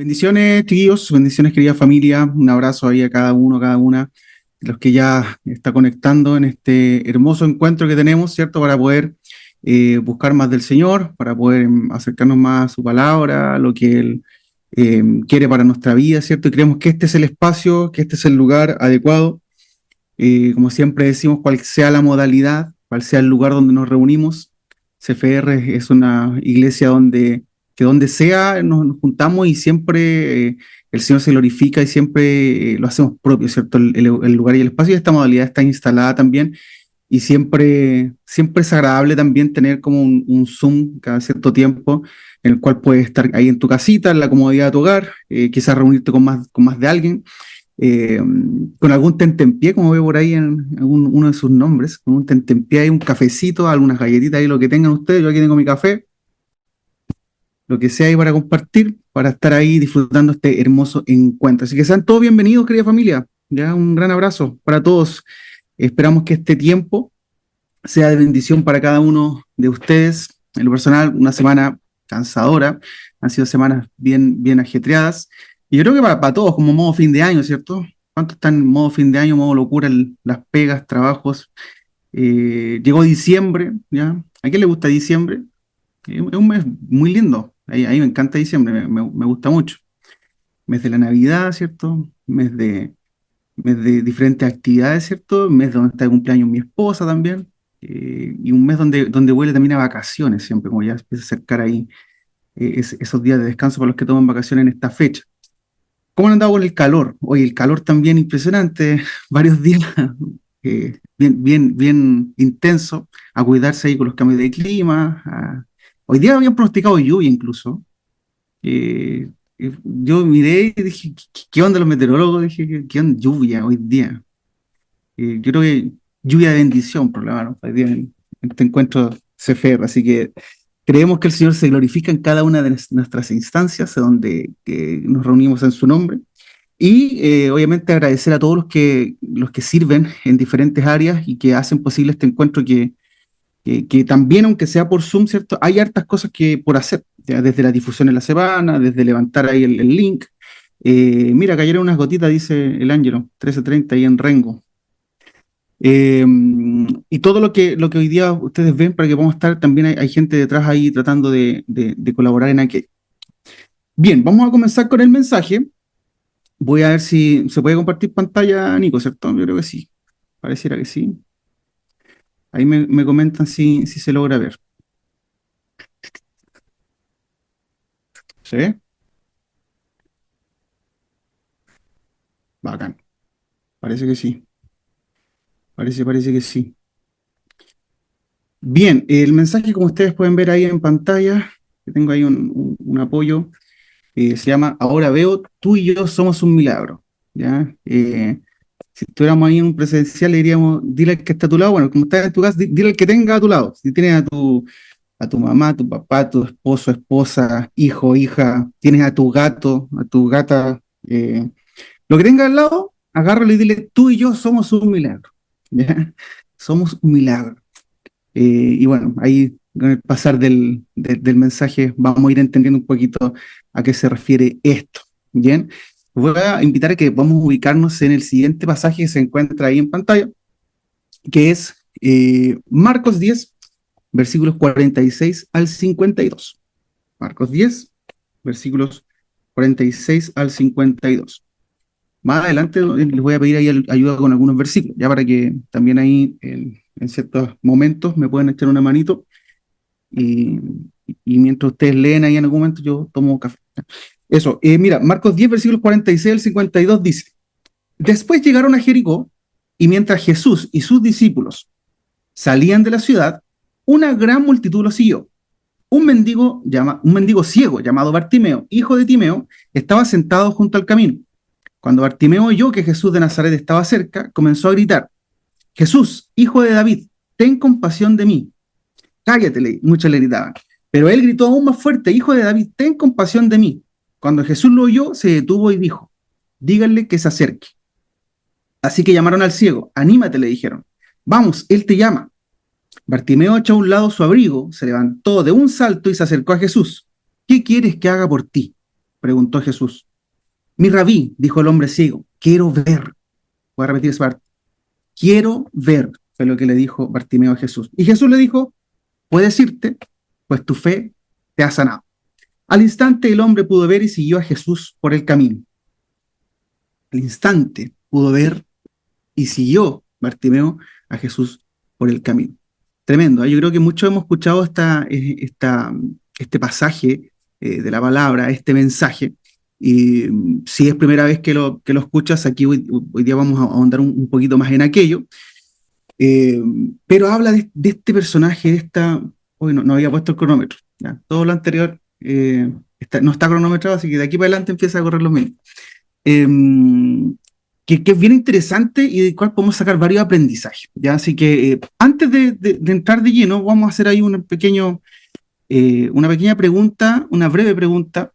Bendiciones, chiquillos, bendiciones, querida familia. Un abrazo ahí a cada uno, a cada una de los que ya está conectando en este hermoso encuentro que tenemos, ¿cierto? Para poder buscar más del Señor, para poder acercarnos más a su palabra, a lo que Él quiere para nuestra vida, ¿cierto? Y creemos que este es el espacio, que este es el lugar adecuado. Como siempre decimos, cual sea la modalidad, cual sea el lugar donde nos reunimos, CFR es una iglesia que donde sea nos juntamos y siempre el Señor se glorifica y siempre lo hacemos propio, ¿cierto? El lugar y el espacio, y esta modalidad está instalada también y siempre es agradable también tener como un Zoom cada cierto tiempo en el cual puedes estar ahí en tu casita, en la comodidad de tu hogar, quizás reunirte con más de alguien, eh, con algún tentempié, como veo por ahí en uno de sus nombres, con un tentempié, un cafecito, algunas galletitas ahí, lo que tengan ustedes. Yo aquí tengo mi café, lo que sea ahí para compartir, para estar ahí disfrutando este hermoso encuentro. Así que sean todos bienvenidos, querida familia. Ya un gran abrazo para todos. Esperamos que este tiempo sea de bendición para cada uno de ustedes. En lo personal, una semana cansadora, han sido semanas bien ajetreadas. Y yo creo que para todos, como modo fin de año, ¿cierto? ¿Cuántos están en modo fin de año, modo locura, las pegas, trabajos? Llegó diciembre, ¿ya? ¿A quién le gusta diciembre? Es un mes muy lindo. Ahí me encanta diciembre, me gusta mucho. Mes de la Navidad, ¿cierto? Mes de diferentes actividades, ¿cierto? Mes donde está de cumpleaños mi esposa también. Y un mes donde huele también a vacaciones, siempre, como ya empieza a acercar ahí esos días de descanso para los que toman vacaciones en esta fecha. ¿Cómo han andado con el calor? Hoy el calor también impresionante, varios días bien intenso, a cuidarse ahí con los cambios de clima. Hoy día habían pronosticado lluvia incluso. Yo miré y dije, ¿qué onda los meteorólogos? Dije, ¿qué onda lluvia hoy día? Yo creo que lluvia de bendición, programaron hoy día en este encuentro CFR. Así que creemos que el Señor se glorifica en cada una de nuestras instancias donde nos reunimos en su nombre. Y obviamente agradecer a todos los que sirven en diferentes áreas y que hacen posible este encuentro que también, aunque sea por Zoom, ¿cierto? Hay hartas cosas que por hacer, ya, desde la difusión en la semana, desde levantar ahí el link. Mira, cayeron unas gotitas, dice el Ángelo, 13:30 ahí en Rengo. Eh, y todo lo que hoy día ustedes ven para que podamos estar, también hay gente detrás ahí tratando de colaborar en aquello. Bien, vamos a comenzar con el mensaje. Voy a ver si se puede compartir pantalla, Nico, ¿cierto? Yo creo que sí. Pareciera que sí. Ahí me comentan si se logra ver. ¿Se ve? Bacán. Parece que sí. Parece que sí. Bien, el mensaje, como ustedes pueden ver ahí en pantalla, que tengo ahí un apoyo, se llama Ahora veo, tú y yo somos un milagro. ¿Ya? Si estuviéramos ahí en un presencial, le diríamos, dile al que está a tu lado, bueno, como estás en tu casa, dile al que tenga a tu lado. Si tienes a tu mamá, a tu papá, a tu esposo, esposa, hijo, hija, tienes a tu gato, a tu gata, lo que tenga al lado, agárralo y dile, tú y yo somos un milagro. ¿Ya? Somos un milagro. Y bueno, ahí con el pasar del mensaje vamos a ir entendiendo un poquito a qué se refiere esto. Bien, voy a invitar a que vamos a ubicarnos en el siguiente pasaje que se encuentra ahí en pantalla, que es Marcos 10, versículos 46 al 52. Marcos 10, versículos 46 al 52. Más adelante les voy a pedir ahí ayuda con algunos versículos, ya para que también ahí en ciertos momentos me puedan echar una manito y, y mientras ustedes leen ahí en algún momento yo tomo café. Eso, mira, Marcos 10, versículos 46 al 52 dice, después llegaron a Jericó y mientras Jesús y sus discípulos salían de la ciudad, una gran multitud los siguió. Un mendigo ciego llamado Bartimeo, hijo de Timeo, estaba sentado junto al camino. Cuando Bartimeo oyó que Jesús de Nazaret estaba cerca, comenzó a gritar, Jesús, hijo de David, ten compasión de mí. Cállate, muchos le gritaban. Pero él gritó aún más fuerte, hijo de David, ten compasión de mí. Cuando Jesús lo oyó, se detuvo y dijo, díganle que se acerque. Así que llamaron al ciego, anímate, le dijeron. Vamos, él te llama. Bartimeo echó a un lado su abrigo, se levantó de un salto y se acercó a Jesús. ¿Qué quieres que haga por ti? preguntó Jesús. Mi rabí, dijo el hombre ciego, quiero ver. Voy a repetir esa parte. Quiero ver, fue lo que le dijo Bartimeo a Jesús. Y Jesús le dijo, puedes irte, pues tu fe te ha sanado. Al instante el hombre pudo ver y siguió a Jesús por el camino. Al instante pudo ver y siguió Bartimeo a Jesús por el camino. Tremendo, ¿eh? Yo creo que muchos hemos escuchado este pasaje de la palabra, este mensaje. Y si es primera vez que lo escuchas, aquí hoy día vamos a ahondar un poquito más en aquello. Pero habla de este personaje, de esta... Hoy no había puesto el cronómetro. ¿Ya? Todo lo anterior no está cronometrado, así que de aquí para adelante empieza a correr los minutos. Eh, que es bien interesante y del cual podemos sacar varios aprendizajes. ¿Ya? Así que antes de entrar de lleno, vamos a hacer ahí una pequeña pregunta, una breve pregunta,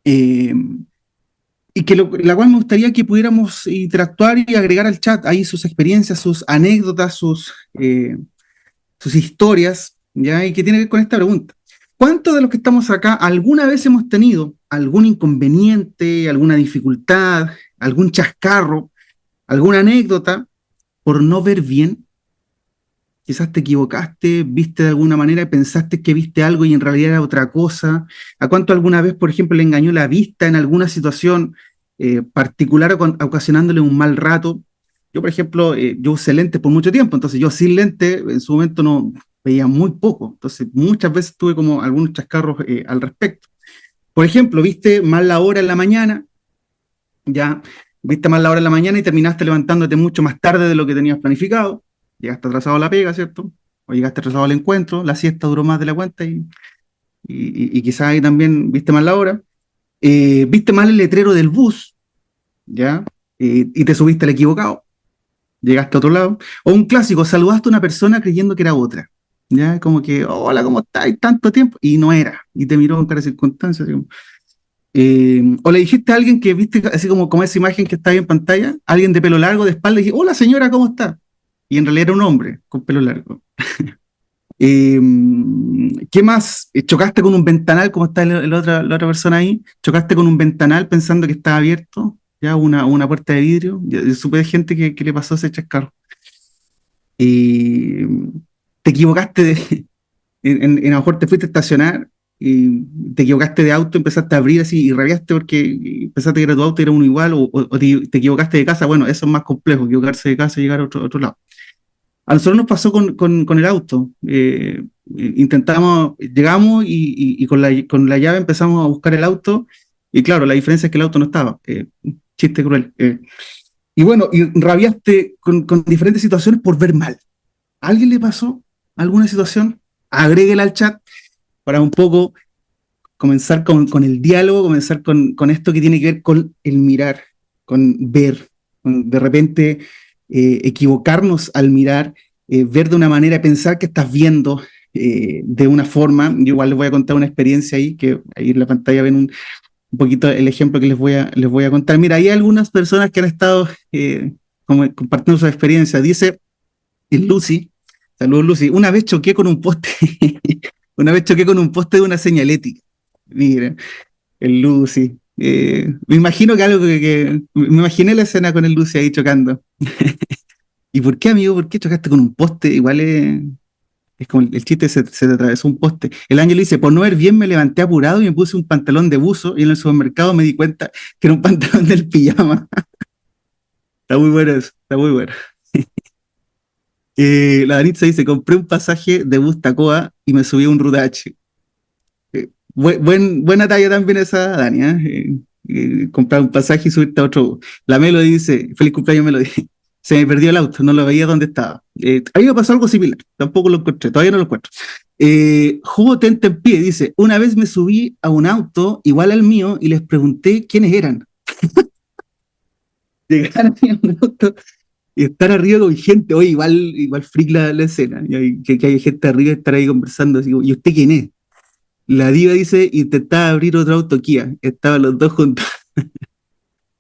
y la cual me gustaría que pudiéramos interactuar y agregar al chat ahí sus experiencias, sus anécdotas, sus historias, ¿ya? Y que tiene que ver con esta pregunta. ¿Cuántos de los que estamos acá alguna vez hemos tenido algún inconveniente, alguna dificultad, algún chascarro, alguna anécdota por no ver bien? Quizás te equivocaste, viste de alguna manera y pensaste que viste algo y en realidad era otra cosa. ¿A cuánto alguna vez, por ejemplo, le engañó la vista en alguna situación particular ocasionándole un mal rato? Yo, por ejemplo, yo usé lentes por mucho tiempo, entonces yo sin lente en su momento no veía muy poco. Entonces muchas veces tuve como algunos chascarros al respecto. Por ejemplo, viste mal la hora en la mañana, ya viste mal la hora en la mañana y terminaste levantándote mucho más tarde de lo que tenías planificado. Llegaste atrasado a la pega, ¿cierto? O llegaste atrasado al encuentro, la siesta duró más de la cuenta y quizás ahí también viste mal la hora. Viste mal el letrero del bus, ¿ya? Y te subiste al equivocado, llegaste a otro lado. O un clásico, saludaste a una persona creyendo que era otra, ¿ya? Como que, hola, ¿cómo estás? Tanto tiempo. Y no era, y te miró con cara de circunstancias. Así como, o le dijiste a alguien que viste, así como esa imagen que está ahí en pantalla, alguien de pelo largo, de espalda, y dije, hola señora, ¿cómo está? Y en realidad era un hombre con pelo largo. ¿Qué más? ¿Chocaste con un ventanal, como está la otra persona ahí? ¿Chocaste con un ventanal pensando que estaba abierto? ¿Ya? Una puerta de vidrio. Yo supe de gente que le pasó ese chascarro. Eh, ¿Te equivocaste a lo mejor te fuiste a estacionar y te equivocaste de auto, empezaste a abrir así y rabiaste porque pensaste que era tu auto y era uno igual, o te equivocaste de casa? Bueno, eso es más complejo, equivocarse de casa y llegar a otro lado. A nosotros nos pasó con el auto. Llegamos y con la llave empezamos a buscar el auto y claro, la diferencia es que el auto no estaba. Chiste cruel. Y bueno, y rabiaste con diferentes situaciones por ver mal. ¿A alguien le pasó alguna situación? Agréguela al chat para un poco comenzar con el diálogo, comenzar con esto que tiene que ver con el mirar, con ver, con de repente equivocarnos al mirar, ver de una manera, pensar que estás viendo de una forma. Yo igual les voy a contar una experiencia ahí, que ahí en la pantalla ven un poquito el ejemplo que les voy a contar. Mira, hay algunas personas que han estado compartiendo su experiencia. Dice Lucy, saludos Lucy, una vez choqué con un poste, una vez choqué con un poste de una señalética. Mira, el Lucy. Me imagino que algo me imaginé la escena con el Lucy ahí chocando. ¿Y por qué, amigo? ¿Por qué chocaste con un poste? Igual es como el chiste, se te atravesó un poste. El ángel dice, por no ver bien me levanté apurado y me puse un pantalón de buzo y en el supermercado me di cuenta que era un pantalón del pijama. Está muy bueno eso, está muy bueno. La Danitza dice, compré un pasaje de bus Tacoa y me subí a un Rudache. Buena talla también esa, Dani, comprar un pasaje y subirte a otro bus. La Melody dice, feliz cumpleaños Melody. Se me perdió el auto, no lo veía dónde estaba. A mí me pasó algo similar, tampoco lo encontré, todavía no lo encuentro. Jugo Tente en Pie dice, una vez me subí a un auto igual al mío y les pregunté quiénes eran. Llegar a un auto y estar arriba con gente, oye, igual freak la escena, que hay gente arriba y estar ahí conversando, así, ¿y usted quién es? La diva dice, intentaba abrir otro auto Kia, estaban los dos juntos.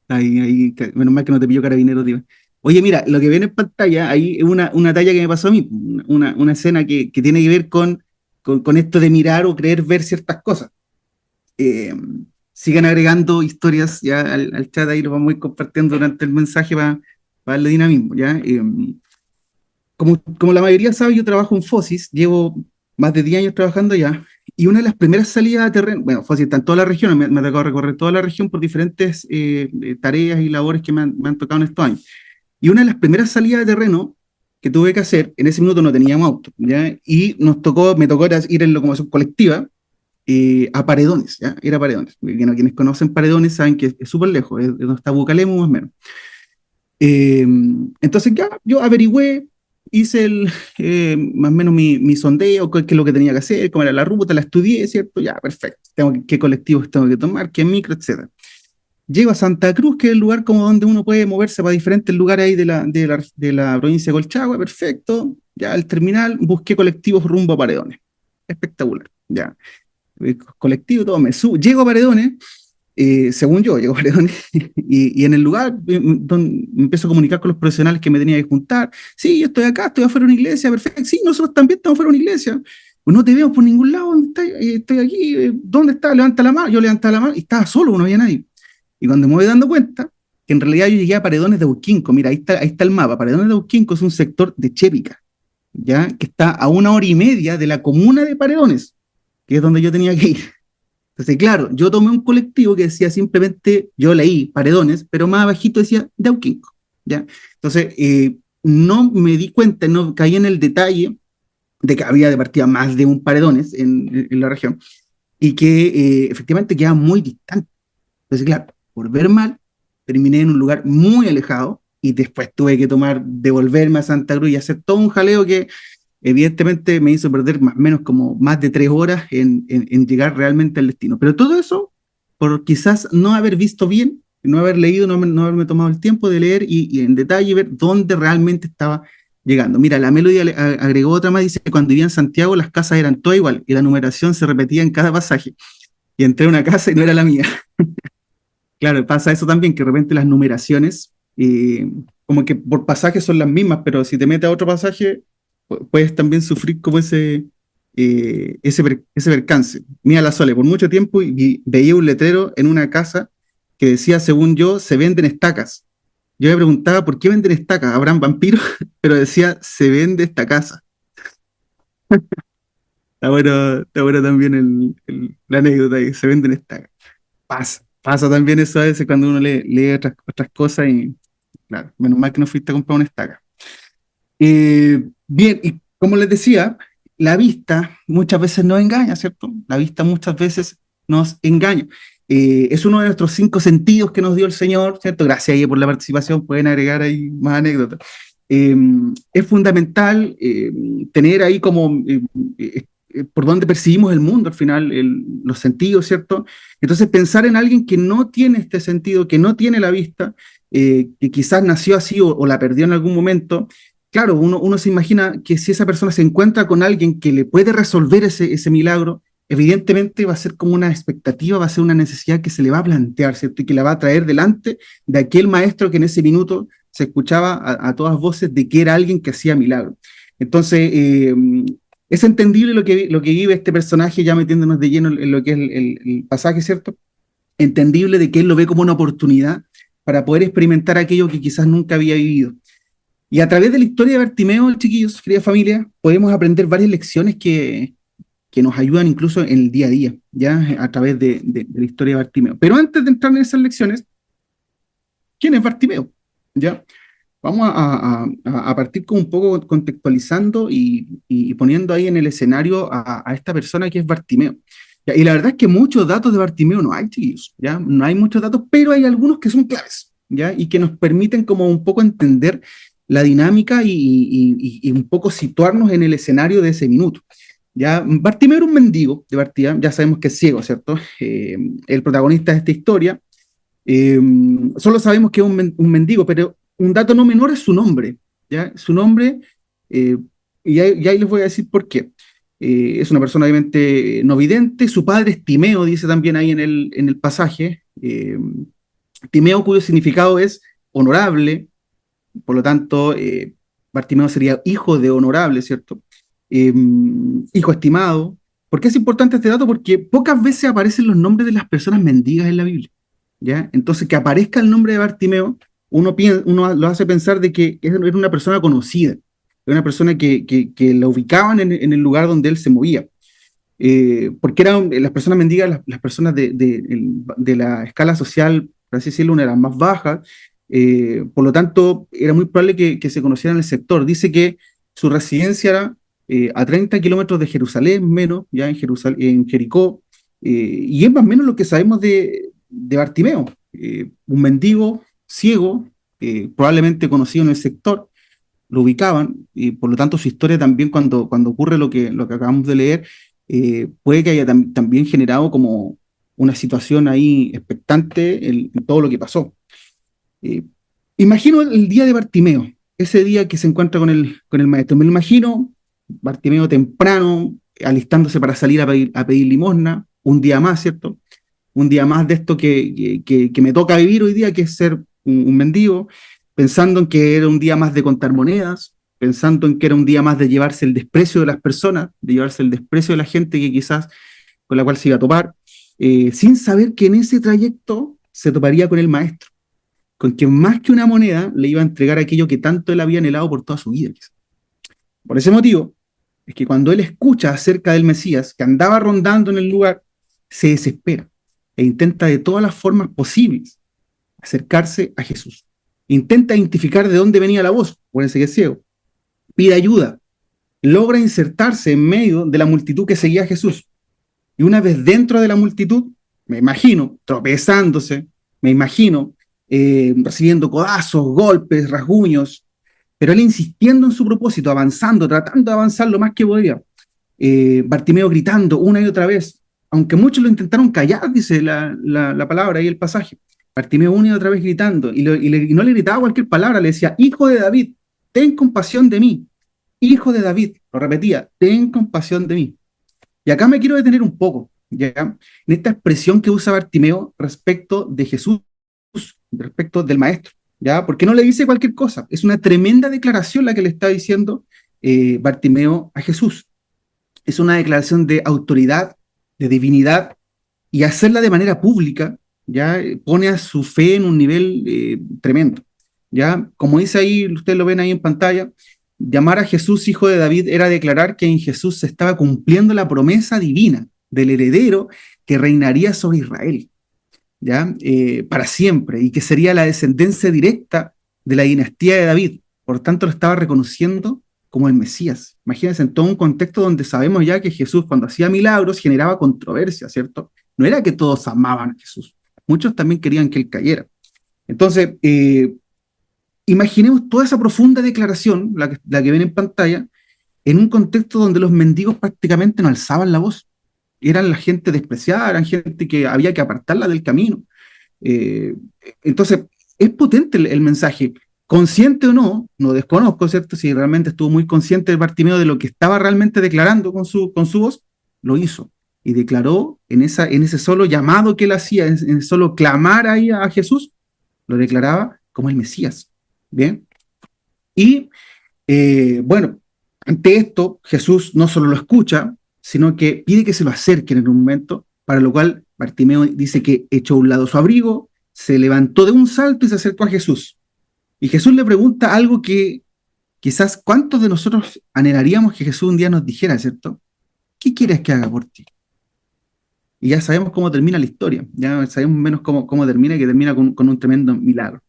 Ahí, menos mal que no te pilló carabinero, diva. Oye, mira, lo que viene en pantalla, ahí es una talla que me pasó a mí, una escena que tiene que ver con esto de mirar o creer ver ciertas cosas. Eh, sigan agregando historias ya al chat, ahí lo vamos a ir compartiendo durante el mensaje para darle dinamismo, ¿ya? Como la mayoría sabe, yo trabajo en Fosis, llevo más de 10 años trabajando ya, y una de las primeras salidas a terreno, bueno, Fosis está en toda la región, me ha tocado recorrer toda la región por diferentes tareas y labores que me han tocado en estos años. Y una de las primeras salidas de terreno que tuve que hacer, en ese minuto no teníamos auto, ¿ya? Y me tocó ir en locomoción colectiva a Paredones, ¿ya? Ir a Paredones. Quienes conocen Paredones saben que es súper lejos, es donde está Bucalemo más o menos. Eh, entonces ya yo averigüé, hice más o menos mi sondeo, qué es lo que tenía que hacer, cómo era la ruta, la estudié, ¿cierto? Ya, perfecto. Qué colectivos tengo que tomar, qué micro, etcétera. Llego a Santa Cruz, que es el lugar como donde uno puede moverse para diferentes lugares ahí de la provincia de Colchagua, perfecto. Ya al terminal busqué colectivos rumbo a Paredones. Espectacular, ya. Colectivo, todo, llego a Paredones, según yo, llego a Paredones, y en el lugar donde me empiezo a comunicar con los profesionales que me tenía que juntar. Sí, yo estoy acá, estoy afuera de una iglesia, perfecto. Sí, nosotros también estamos afuera de una iglesia. Pues no te veo por ningún lado, ¿dónde estás? Estoy aquí, ¿dónde estás? Levanta la mano. Yo levantaba la mano y estaba solo, no había nadie. Y cuando me voy dando cuenta, que en realidad yo llegué a Paredones de Urquinco, mira, ahí está el mapa. Paredones de Urquinco es un sector de Chépica, ¿ya? Que está a 1 hora y media de la comuna de Paredones, que es donde yo tenía que ir. Entonces, claro, yo tomé un colectivo que decía simplemente, yo leí Paredones, pero más abajito decía Dauquinco, ¿ya? Entonces, no me di cuenta, no caí en el detalle de que había de partida más de un Paredones en la región y que efectivamente quedaba muy distante. Entonces, claro, por ver mal, terminé en un lugar muy alejado y después tuve que devolverme a Santa Cruz y hacer todo un jaleo que evidentemente me hizo perder más o menos como más de 3 horas en llegar realmente al destino. Pero todo eso por quizás no haber visto bien, no haber leído, no haberme tomado el tiempo de leer y en detalle ver dónde realmente estaba llegando. Mira, la Melody agregó otra más, dice que cuando vivía en Santiago las casas eran todas igual y la numeración se repetía en cada pasaje. Y entré a una casa y no era la mía. Claro, pasa eso también, que de repente las numeraciones, como que por pasaje son las mismas, pero si te metes a otro pasaje, puedes también sufrir como ese percance. Mira la Sole, por mucho tiempo veía un letrero en una casa que decía, según yo, se venden estacas. Yo me preguntaba, ¿por qué venden estacas? ¿Habrán vampiros? Pero decía, se vende esta casa. Está bueno también la anécdota ahí, se venden estacas. Pasa también eso a veces cuando uno lee otras cosas y, claro, menos mal que no fuiste a comprar una estaca. Bien, y como les decía, la vista muchas veces nos engaña, ¿cierto? La vista muchas veces nos engaña. Es uno de nuestros 5 sentidos que nos dio el Señor, ¿cierto? Gracias ahí por la participación, pueden agregar ahí más anécdotas. Eh, es fundamental tener ahí como por donde percibimos el mundo, al final, los sentidos, ¿cierto? Entonces, pensar en alguien que no tiene este sentido, que no tiene la vista, que quizás nació así o la perdió en algún momento, claro, uno se imagina que si esa persona se encuentra con alguien que le puede resolver ese milagro, evidentemente va a ser como una expectativa, va a ser una necesidad que se le va a plantear, ¿cierto? Y que la va a traer delante de aquel maestro que en ese minuto se escuchaba a todas voces de que era alguien que hacía milagro. Entonces, es entendible lo que vive este personaje, ya metiéndonos de lleno en lo que es el pasaje, ¿cierto? Entendible de que él lo ve como una oportunidad para poder experimentar aquello que quizás nunca había vivido. Y a través de la historia de Bartimeo, chiquillos, querida familia, podemos aprender varias lecciones que nos ayudan incluso en el día a día, ya a través de la historia de Bartimeo. Pero antes de entrar en esas lecciones, ¿quién es Bartimeo? ¿Ya? Vamos a partir con un poco contextualizando y poniendo ahí en el escenario a esta persona que es Bartimeo. ¿Ya? Y la verdad es que muchos datos de Bartimeo no hay, chiquillos, ¿ya? No hay muchos datos, pero hay algunos que son claves, ¿ya? Y que nos permiten como un poco entender la dinámica y un poco situarnos en el escenario de ese minuto. ¿Ya? Bartimeo era un mendigo de partida, ya sabemos que es ciego, ¿cierto? El protagonista de esta historia. Eh, Solo sabemos que es un mendigo, pero un dato no menor es su nombre, ¿ya? Su nombre, eh, y ahí les voy a decir por qué. Es una persona obviamente no vidente, su padre es Timeo, dice también ahí en el pasaje. Timeo cuyo significado es honorable, por lo tanto, Bartimeo sería hijo de honorable, ¿cierto? Hijo estimado. ¿Por qué es importante este dato? Porque pocas veces aparecen los nombres de las personas mendigas en la Biblia, ¿ya? Entonces, que aparezca el nombre de Bartimeo, uno lo hace pensar de que era una persona conocida, era una persona que la ubicaban en el lugar donde él se movía. Porque eran las personas mendigas, las personas de la escala social, por así decirlo, una de las más bajas. Por lo tanto, era muy probable que se conocieran en el sector. Dice que su residencia era a 30 kilómetros de Jerusalén, menos, ya en Jericó, y es más o menos lo que sabemos de Bartimeo, un mendigo ciego, probablemente conocido en el sector, lo ubicaban, y por lo tanto su historia también cuando ocurre lo que acabamos de leer, puede que haya también generado como una situación ahí expectante en todo lo que pasó. Eh, Imagino el día de Bartimeo, ese día que se encuentra con el maestro. Me lo imagino, Bartimeo temprano, alistándose para salir a pedir limosna, un día más, ¿cierto? Un día más de esto que me toca vivir hoy día, que es ser un mendigo, pensando en que era un día más de contar monedas, pensando en que era un día más de llevarse el desprecio de las personas, de llevarse el desprecio de la gente que quizás con la cual se iba a topar, sin saber que en ese trayecto se toparía con el maestro, con quien más que una moneda le iba a entregar aquello que tanto él había anhelado por toda su vida. Quizás. Por ese motivo, es que cuando él escucha acerca del Mesías, que andaba rondando en el lugar, se desespera e intenta de todas las formas posibles acercarse a Jesús. Intenta identificar de dónde venía la voz, por ese que es ciego. Pide ayuda, logra insertarse en medio de la multitud que seguía a Jesús. Y una vez dentro de la multitud, me imagino, tropezándose, me imagino, recibiendo codazos, golpes, rasguños, pero él insistiendo en su propósito, avanzando, tratando de avanzar lo más que podía. Bartimeo gritando una y otra vez, aunque muchos lo intentaron callar, dice la palabra y el pasaje. Bartimeo una y otra vez gritando, y no le gritaba cualquier palabra, le decía, hijo de David, ten compasión de mí. Hijo de David, lo repetía, ten compasión de mí. Y acá me quiero detener un poco, ¿ya? En esta expresión que usa Bartimeo respecto de Jesús, respecto del maestro, ¿ya? Porque no le dice cualquier cosa, es una tremenda declaración la que le está diciendo Bartimeo a Jesús. Es una declaración de autoridad, de divinidad, y hacerla de manera pública, ya pone a su fe en un nivel tremendo. Ya, como dice ahí, ustedes lo ven ahí en pantalla, llamar a Jesús hijo de David era declarar que en Jesús se estaba cumpliendo la promesa divina del heredero que reinaría sobre Israel, ya, para siempre, y que sería la descendencia directa de la dinastía de David. Por tanto, lo estaba reconociendo como el Mesías. Imagínense, en todo un contexto donde sabemos ya que Jesús, cuando hacía milagros, generaba controversia, ¿cierto? No era que todos amaban a Jesús, muchos también querían que él cayera. Entonces, imaginemos toda esa profunda declaración, la que ven en pantalla, en un contexto donde los mendigos prácticamente no alzaban la voz. Eran la gente despreciada, eran gente que había que apartarla del camino. Eh, entonces, es potente el mensaje. Consciente o no, no desconozco, ¿cierto? Si realmente estuvo muy consciente el Bartimeo de lo que estaba realmente declarando con su voz, lo hizo. Y declaró en ese solo llamado que él hacía, en ese solo clamar ahí a Jesús, lo declaraba como el Mesías. ¿Bien? Y bueno, ante esto, Jesús no solo lo escucha, sino que pide que se lo acerquen en un momento, para lo cual Bartimeo dice que echó a un lado su abrigo, se levantó de un salto y se acercó a Jesús. Y Jesús le pregunta algo que quizás cuántos de nosotros anhelaríamos que Jesús un día nos dijera, ¿cierto? ¿Qué quieres que haga por ti? Y ya sabemos cómo termina la historia, ya sabemos menos cómo termina, que termina con un tremendo milagro.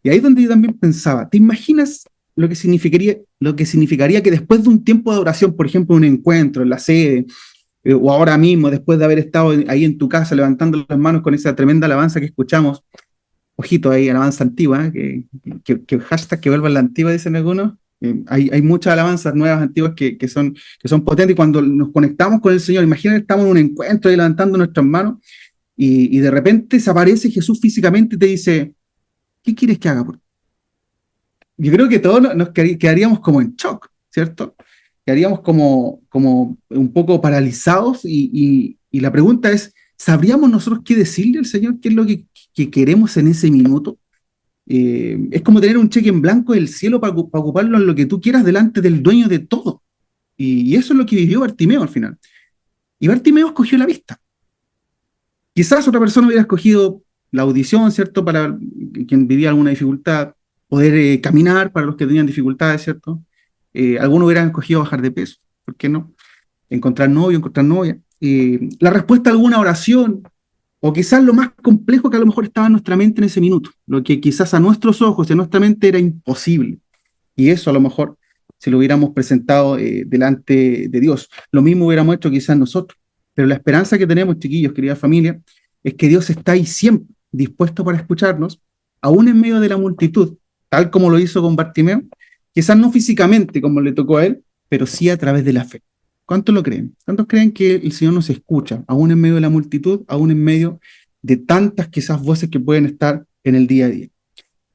Y ahí es donde yo también pensaba, ¿te imaginas lo que significaría que después de un tiempo de oración, por ejemplo, un encuentro en la sede, o ahora mismo, después de haber estado ahí en tu casa levantando las manos con esa tremenda alabanza que escuchamos, ojito ahí, alabanza antigua, que hashtag que vuelva a la antigua, dicen algunos, hay muchas alabanzas nuevas, antiguas, que son potentes, y cuando nos conectamos con el Señor, imagínate, estamos en un encuentro ahí levantando nuestras manos, y de repente se aparece Jesús físicamente y te dice, ¿qué quieres que haga por ti? Yo creo que todos nos quedaríamos como en shock, ¿cierto? Quedaríamos como un poco paralizados y la pregunta es, ¿sabríamos nosotros qué decirle al Señor? ¿Qué es lo que queremos en ese minuto? Es como tener un cheque en blanco del cielo para ocuparlo en lo que tú quieras delante del dueño de todo. Y eso es lo que vivió Bartimeo al final. Y Bartimeo escogió la vista. Quizás otra persona hubiera escogido la audición, ¿cierto? Para quien vivía alguna dificultad, poder caminar para los que tenían dificultades, ¿cierto? Algunos hubieran escogido bajar de peso, ¿por qué no? Encontrar novio, encontrar novia. La respuesta a alguna oración, o quizás lo más complejo que a lo mejor estaba en nuestra mente en ese minuto, lo que quizás a nuestros ojos y a nuestra mente era imposible. Y eso a lo mejor, si lo hubiéramos presentado delante de Dios, lo mismo hubiéramos hecho quizás nosotros. Pero la esperanza que tenemos, chiquillos, querida familia, es que Dios está ahí siempre dispuesto para escucharnos, aún en medio de la multitud, tal como lo hizo con Bartimeo, quizás no físicamente como le tocó a él, pero sí a través de la fe. ¿Cuántos lo creen? ¿Cuántos creen que el Señor nos escucha, aún en medio de la multitud, aún en medio de tantas quizás voces que pueden estar en el día a día?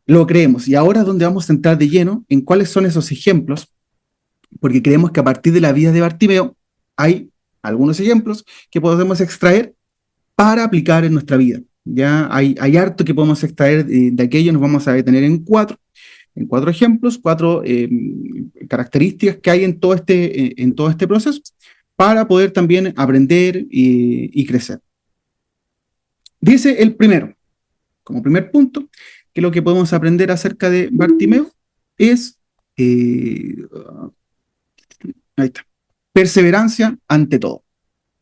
Lo creemos. Y ahora es donde vamos a entrar de lleno en cuáles son esos ejemplos, porque creemos que a partir de la vida de Bartimeo hay algunos ejemplos que podemos extraer para aplicar en nuestra vida. Ya hay harto que podemos extraer de aquello, nos vamos a detener en cuatro ejemplos, cuatro características que hay en todo este proceso, para poder también aprender y crecer. Dice el primero, como primer punto, que lo que podemos aprender acerca de Bartimeo es, ahí está, perseverancia ante todo.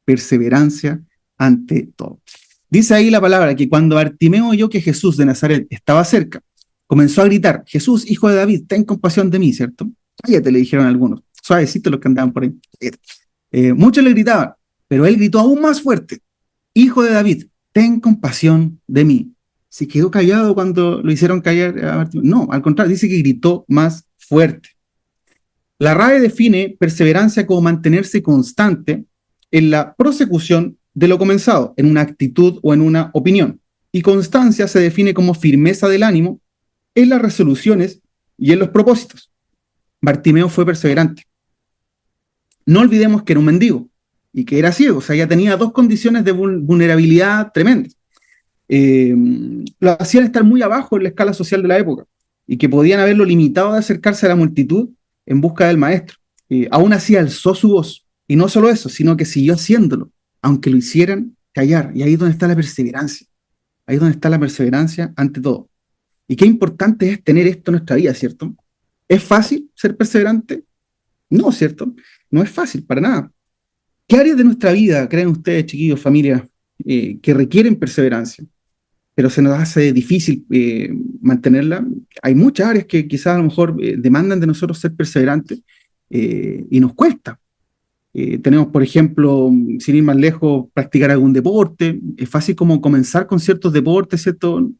Perseverancia ante todo. Dice ahí la palabra que cuando Bartimeo oyó que Jesús de Nazaret estaba cerca, comenzó a gritar: Jesús, hijo de David, ten compasión de mí, ¿cierto? Cállate, le dijeron algunos, suavecito los que andaban por ahí. Muchos le gritaban, pero él gritó aún más fuerte: Hijo de David, ten compasión de mí. ¿Se quedó callado cuando lo hicieron callar a Bartimeo? No, al contrario, dice que gritó más fuerte. La RAE define perseverancia como mantenerse constante en la prosecución de lo comenzado, en una actitud o en una opinión. Y constancia se define como firmeza del ánimo en las resoluciones y en los propósitos. Bartimeo fue perseverante. No olvidemos que era un mendigo y que era ciego, o sea, ya tenía dos condiciones de vulnerabilidad tremendas. Lo hacían estar muy abajo en la escala social de la época y que podían haberlo limitado de acercarse a la multitud en busca del maestro. Aún así alzó su voz, y no solo eso, sino que siguió haciéndolo, aunque lo hicieran callar. Y ahí es donde está la perseverancia. Ahí es donde está la perseverancia ante todo. Y qué importante es tener esto en nuestra vida, ¿cierto? ¿Es fácil ser perseverante? No, ¿cierto? No es fácil, para nada. ¿Qué áreas de nuestra vida creen ustedes, chiquillos, familia, que requieren perseverancia, pero se nos hace difícil mantenerla? Hay muchas áreas que quizás a lo mejor demandan de nosotros ser perseverantes y nos cuesta. Tenemos, por ejemplo, sin ir más lejos, practicar algún deporte. Es fácil como comenzar con ciertos deportes, ¿cierto?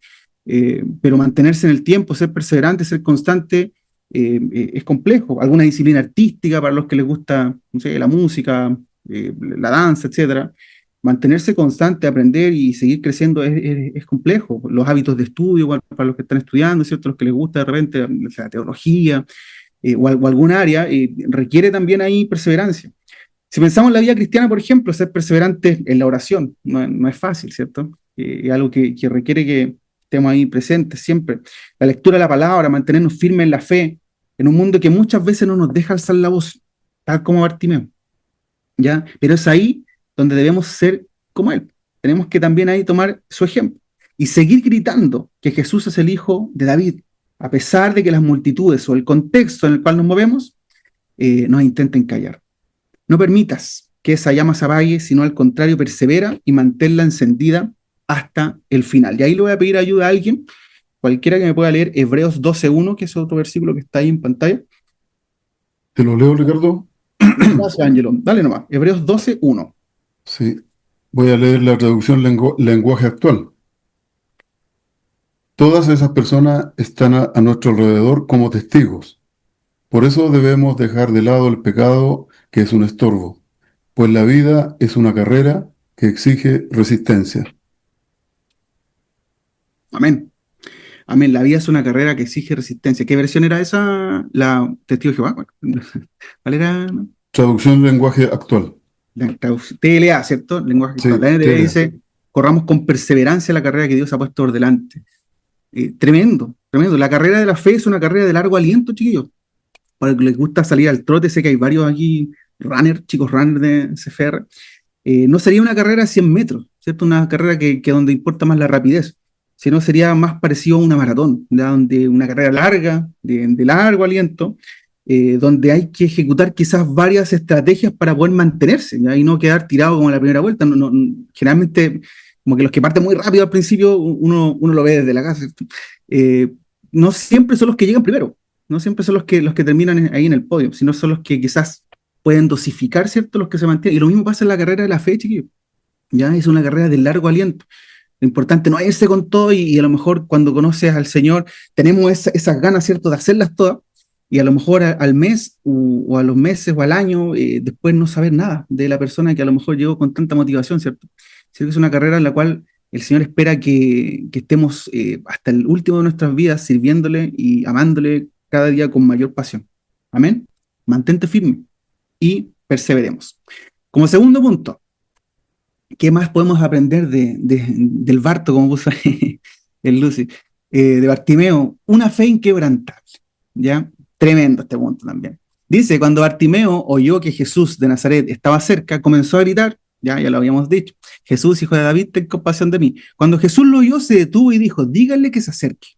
Pero mantenerse en el tiempo, ser perseverante, ser constante, es complejo. Alguna disciplina artística para los que les gusta, no sé, la música, la danza, etcétera. Mantenerse constante, aprender y seguir creciendo es complejo. Los hábitos de estudio, igual, para los que están estudiando, ¿cierto? Los que les gusta de repente la teología o algún área, requiere también ahí perseverancia. Si pensamos en la vida cristiana, por ejemplo, ser perseverante en la oración no es fácil, ¿cierto? Es algo que requiere que estemos ahí presentes siempre. La lectura de la palabra, mantenernos firmes en la fe, en un mundo que muchas veces no nos deja alzar la voz, tal como Bartimeo, ¿ya? Pero es ahí donde debemos ser como él. Tenemos que también ahí tomar su ejemplo y seguir gritando que Jesús es el Hijo de David, a pesar de que las multitudes o el contexto en el cual nos movemos nos intenten callar. No permitas que esa llama se apague, sino al contrario, persevera y manténla encendida hasta el final. Y ahí le voy a pedir ayuda a alguien, cualquiera que me pueda leer Hebreos 12:1, que es otro versículo que está ahí en pantalla. ¿Te lo leo, Ricardo? Gracias, Ángelo. Dale nomás. Hebreos 12:1. Sí. Voy a leer la traducción lenguaje actual. Todas esas personas están a nuestro alrededor como testigos. Por eso debemos dejar de lado el pecado, que es un estorbo, pues la vida es una carrera que exige resistencia. Amén. Amén. La vida es una carrera que exige resistencia. ¿Qué versión era esa? La Testigo de Jehová. ¿Cuál era? Traducción lenguaje actual. TLA, ¿cierto? Lenguaje actual. Sí, La NTV TLA. dice: corramos con perseverancia la carrera que Dios ha puesto por delante. Tremendo, tremendo. La carrera de la fe es una carrera de largo aliento, chiquillos. Para los que les gusta salir al trote, sé que hay varios aquí, chicos runners de CFR. no sería una carrera de 100 metros, ¿cierto? Una carrera que donde importa más la rapidez, sino sería más parecido a una maratón, ¿ya? Donde una carrera larga, de largo aliento, donde hay que ejecutar quizás varias estrategias para poder mantenerse, ¿ya? Y no quedar tirado como en la primera vuelta. Generalmente, como que los que parten muy rápido al principio, uno lo ve desde la casa, ¿cierto? Eh, no siempre son los que llegan primero, no siempre son los que terminan ahí en el podio, sino son los que quizás pueden dosificar, ¿cierto? Los que se mantienen. Y lo mismo pasa en la carrera de la fe, chiquillos. Ya es una carrera de largo aliento. Lo importante no es irse con todo y a lo mejor cuando conoces al Señor tenemos esas ganas, ¿cierto?, de hacerlas todas y a lo mejor al mes o a los meses o al año después no saber nada de la persona que a lo mejor llegó con tanta motivación, ¿cierto? Sino que es una carrera en la cual el Señor espera que estemos hasta el último de nuestras vidas sirviéndole y amándole cada día con mayor pasión. Amén. Mantente firme y perseveremos. Como segundo punto, ¿qué más podemos aprender del Barto, como puso ahí el Lucy? De Bartimeo, una fe inquebrantable, ¿ya? Tremendo este punto también. Dice, cuando Bartimeo oyó que Jesús de Nazaret estaba cerca, comenzó a gritar, ya lo habíamos dicho, Jesús, hijo de David, ten compasión de mí. Cuando Jesús lo oyó, se detuvo y dijo, díganle que se acerque.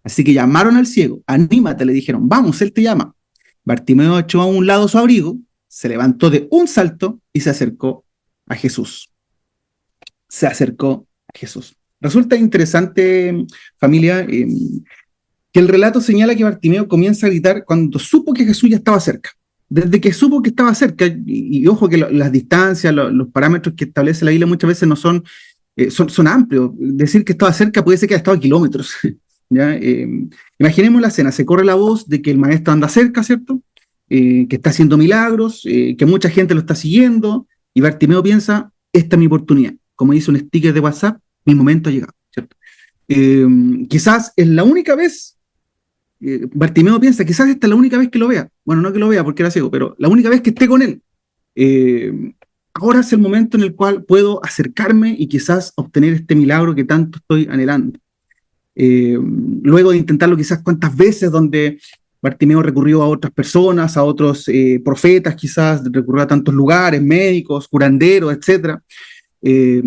Así que llamaron al ciego, anímate, le dijeron, vamos, él te llama. Bartimeo echó a un lado su abrigo, se levantó de un salto y se acercó a Jesús. Se acercó a Jesús. Resulta interesante, familia, que el relato señala que Bartimeo comienza a gritar cuando supo que Jesús ya estaba cerca. Desde que supo que estaba cerca, y ojo que las distancias, los parámetros que establece la Biblia muchas veces no son amplios. Decir que estaba cerca puede ser que haya estado a kilómetros. ¿Ya? Imaginemos la escena, se corre la voz de que el maestro anda cerca, ¿cierto? Que está haciendo milagros, que mucha gente lo está siguiendo, y Bartimeo piensa, esta es mi oportunidad. Como dice un sticker de WhatsApp, mi momento ha llegado, ¿cierto? Quizás es la única vez, Bartimeo piensa, quizás esta es la única vez que lo vea. Bueno, no que lo vea porque era ciego, pero la única vez que esté con él. Ahora es el momento en el cual puedo acercarme y quizás obtener este milagro que tanto estoy anhelando. Luego de intentarlo quizás cuantas veces, donde Bartimeo recurrió a otras personas, a otros profetas, quizás recurrió a tantos lugares, médicos, curanderos, etc.